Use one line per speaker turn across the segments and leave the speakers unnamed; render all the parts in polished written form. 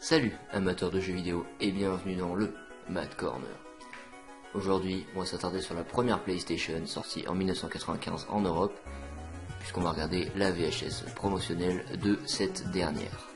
Salut amateurs de jeux vidéo et bienvenue dans le Mad Corner. Aujourd'hui, on va s'attarder sur la première PlayStation sortie en 1995 en Europe, puisqu'on va regarder la VHS promotionnelle de cette dernière.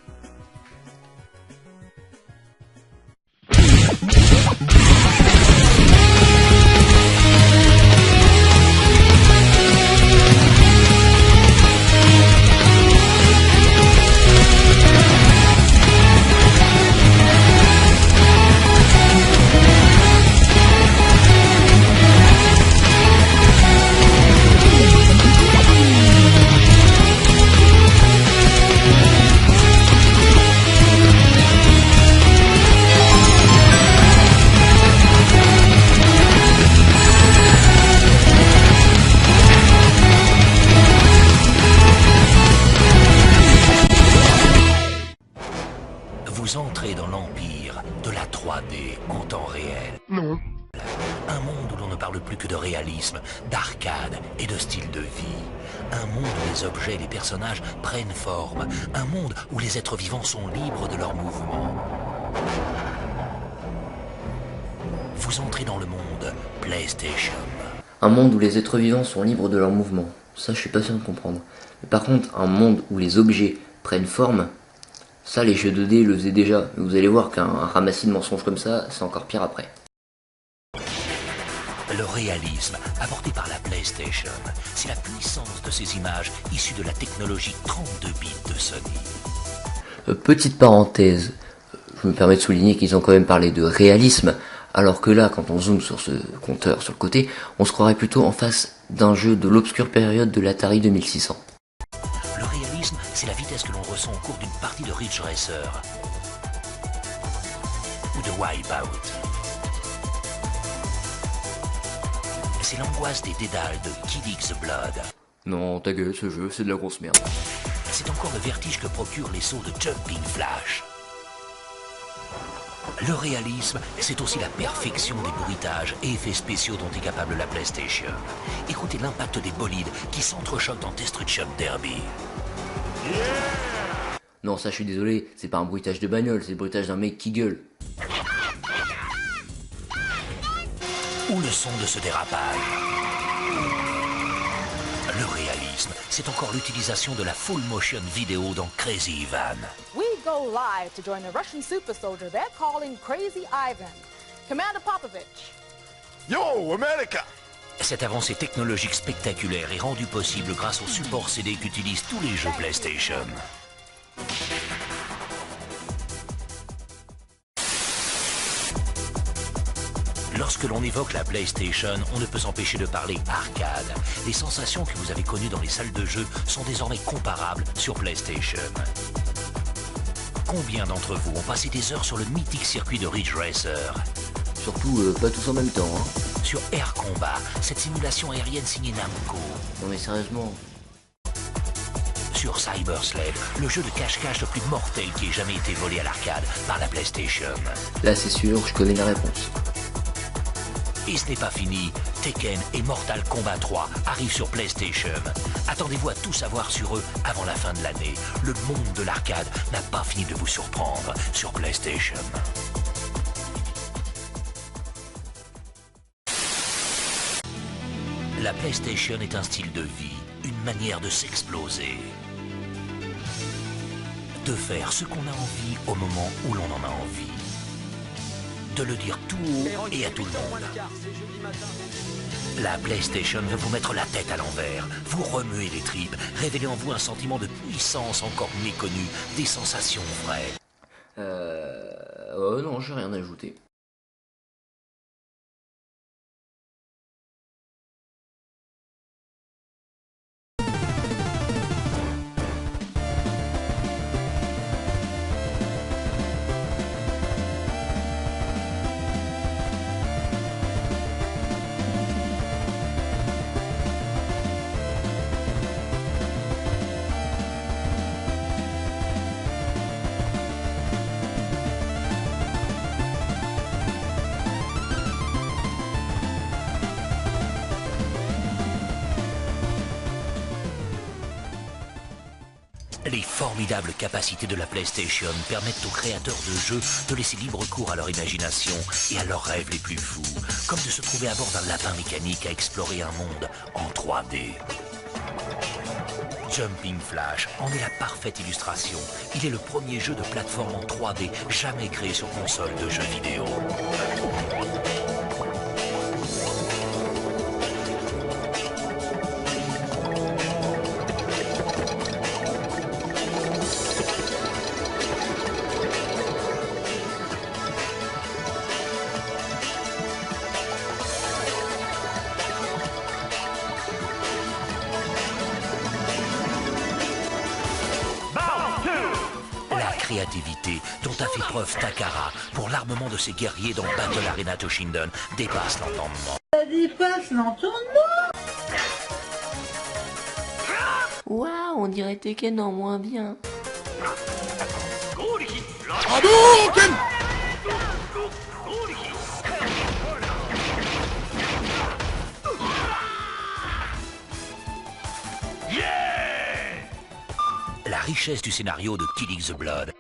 Vous entrez dans l'empire de la 3D en temps réel.
Non.
Un monde où l'on ne parle plus que de réalisme, d'arcade et de style de vie. Un monde où les objets et les personnages prennent forme. Un monde où les êtres vivants sont libres de leurs mouvements. Vous entrez dans le monde PlayStation.
Un monde où les êtres vivants sont libres de leurs mouvements, ça je suis pas sûr de comprendre. Mais par contre, un monde où les objets prennent forme, ça les jeux 2D le faisaient déjà. Vous allez voir qu'un ramassis de mensonges comme ça, c'est encore pire après.
Le réalisme apporté par la PlayStation, c'est la puissance de ces images issues de la technologie 32 bits de Sony.
Petite parenthèse, je me permets de souligner qu'ils ont quand même parlé de réalisme, alors que là, quand on zoome sur ce compteur sur le côté, on se croirait plutôt en face d'un jeu de l'obscure période de l'Atari 2600.
Le réalisme, c'est la vitesse que l'on ressent au cours d'une partie de Ridge Racer ou de Wipeout. C'est l'angoisse des dédales de Kid X Blood.
Non, ta gueule, ce jeu, c'est de la grosse merde.
C'est encore le vertige que procurent les sauts de Jumping Flash. Le réalisme, c'est aussi la perfection des bruitages et effets spéciaux dont est capable la PlayStation. Écoutez l'impact des bolides qui s'entrechoquent dans Destruction Derby.
Non, ça je suis désolé, c'est pas un bruitage de bagnole, c'est le bruitage d'un mec qui gueule.
Ou le son de ce dérapage. Le réalisme, c'est encore l'utilisation de la full motion vidéo dans Crazy Ivan.
We go live to join the Russian super soldier they're calling Crazy Ivan. Commander Popovich.
Yo, America!
Cette avancée technologique spectaculaire est rendue possible grâce au support CD qu'utilisent tous les jeux PlayStation. Lorsque l'on évoque la PlayStation, on ne peut s'empêcher de parler arcade. Les sensations que vous avez connues dans les salles de jeu sont désormais comparables sur PlayStation. Combien d'entre vous ont passé des heures sur le mythique circuit de Ridge Racer?
Surtout, pas tous en même temps, hein.
Sur Air Combat, cette simulation aérienne signée Namco.
Non mais sérieusement.
Sur Cyber Sled, le jeu de cache-cache le plus mortel qui ait jamais été volé à l'arcade par la PlayStation.
Là c'est sûr, je connais la réponse.
Et ce n'est pas fini, Tekken et Mortal Kombat 3 arrivent sur PlayStation. Attendez-vous à tout savoir sur eux avant la fin de l'année. Le monde de l'arcade n'a pas fini de vous surprendre sur PlayStation. La PlayStation est un style de vie, une manière de s'exploser. De faire ce qu'on a envie au moment où l'on en a envie. De le dire tout haut et à tout le monde. La PlayStation veut vous mettre la tête à l'envers, vous remuer les tripes, révéler en vous un sentiment de puissance encore méconnu, des sensations vraies.
Non, j'ai rien à ajouter.
Les formidables capacités de la PlayStation permettent aux créateurs de jeux de laisser libre cours à leur imagination et à leurs rêves les plus fous, comme de se trouver à bord d'un lapin mécanique à explorer un monde en 3D. Jumping Flash en est la parfaite illustration. Il est le premier jeu de plateforme en 3D jamais créé sur console de jeux vidéo. Créativité dont a fait preuve Takara pour l'armement de ses guerriers dans Battle Arena Toshinden dépasse l'entendement.
Ça dépasse l'entendement.
Waouh, on dirait Tekken en moins bien.
Hadouken!
La richesse du scénario de Killing the Blood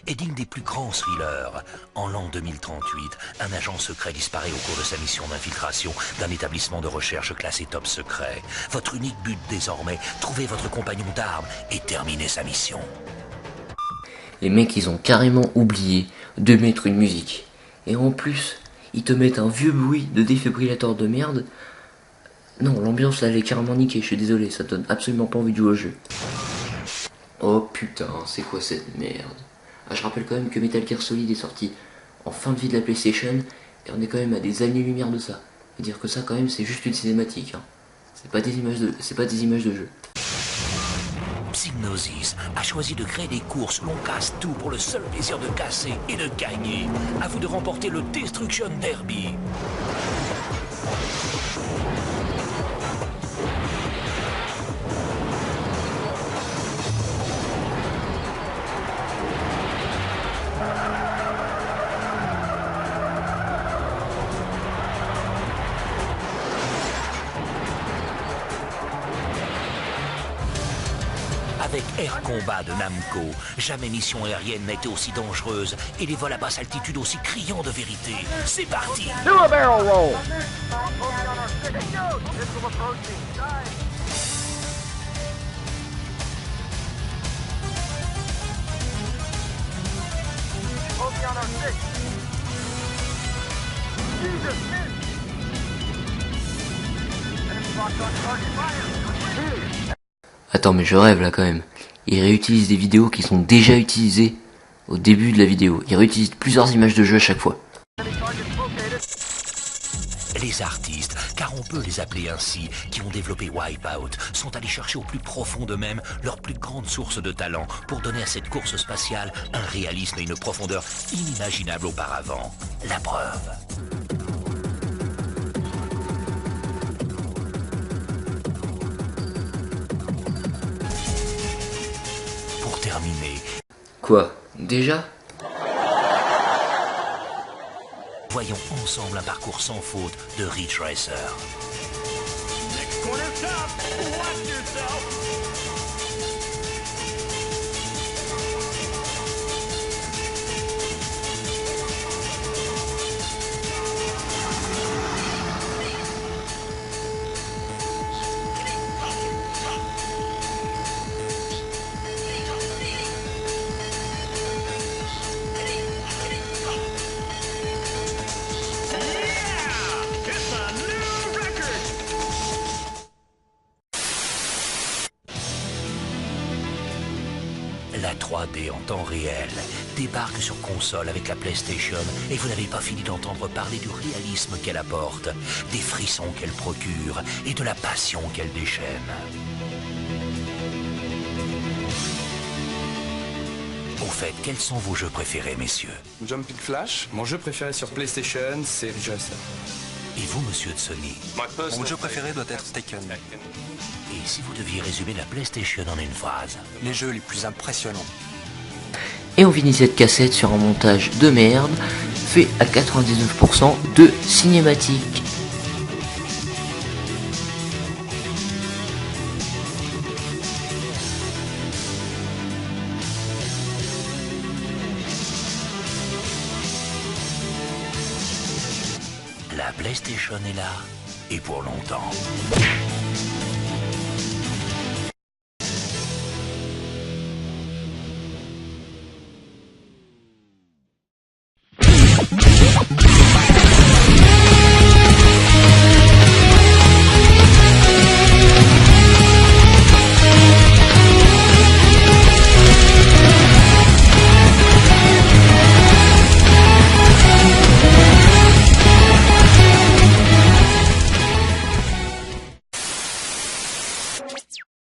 est digne des plus grands thrillers. En l'an 2038, un agent secret disparaît au cours de sa mission d'infiltration d'un établissement de recherche classé top secret. Votre unique but désormais, trouver votre compagnon d'armes et terminer sa mission.
Les mecs, ils ont carrément oublié de mettre une musique. Et en plus, ils te mettent un vieux bruit de défibrillateur de merde. Non, l'ambiance là, elle est carrément niquée, je suis désolé, ça donne absolument pas envie de jouer au jeu. Oh putain, c'est quoi cette merde? Ah, je rappelle quand même que Metal Gear Solid est sorti en fin de vie de la PlayStation, et on est quand même à des années-lumière de ça. Et dire que ça quand même c'est juste une cinématique, hein. C'est pas des images de jeu.
Psygnosis a choisi de créer des courses où l'on casse tout pour le seul plaisir de casser et de gagner. À vous de remporter le Destruction Derby. Avec Air Combat de Namco, jamais mission aérienne n'a été aussi dangereuse et les vols à basse altitude aussi criants de vérité. C'est parti!
Do a barrel roll!
Attends, mais je rêve là quand même. Ils réutilisent des vidéos qui sont déjà utilisées au début de la vidéo. Ils réutilisent plusieurs images de jeu à chaque fois.
Les artistes, car on peut les appeler ainsi, qui ont développé Wipeout, sont allés chercher au plus profond d'eux-mêmes leur plus grande source de talent pour donner à cette course spatiale un réalisme et une profondeur inimaginables auparavant. La preuve. Pour terminer,
Quoi? Déjà?
voyons ensemble un parcours sans faute de Ridge Racer. La 3D en temps réel débarque sur console avec la PlayStation et vous n'avez pas fini d'entendre parler du réalisme qu'elle apporte, des frissons qu'elle procure et de la passion qu'elle déchaîne. Au fait, quels sont vos jeux préférés, messieurs?
Jumping Flash, mon jeu préféré sur PlayStation, c'est Ridge Racer.
Et vous, monsieur de Sony?
Mon jeu préféré doit être Tekken.
Et si vous deviez résumer la PlayStation en une phrase?
Les jeux les plus impressionnants.
Et on finit cette cassette sur un montage de merde, fait à 99% de cinématique.
La PlayStation est là, et pour longtemps.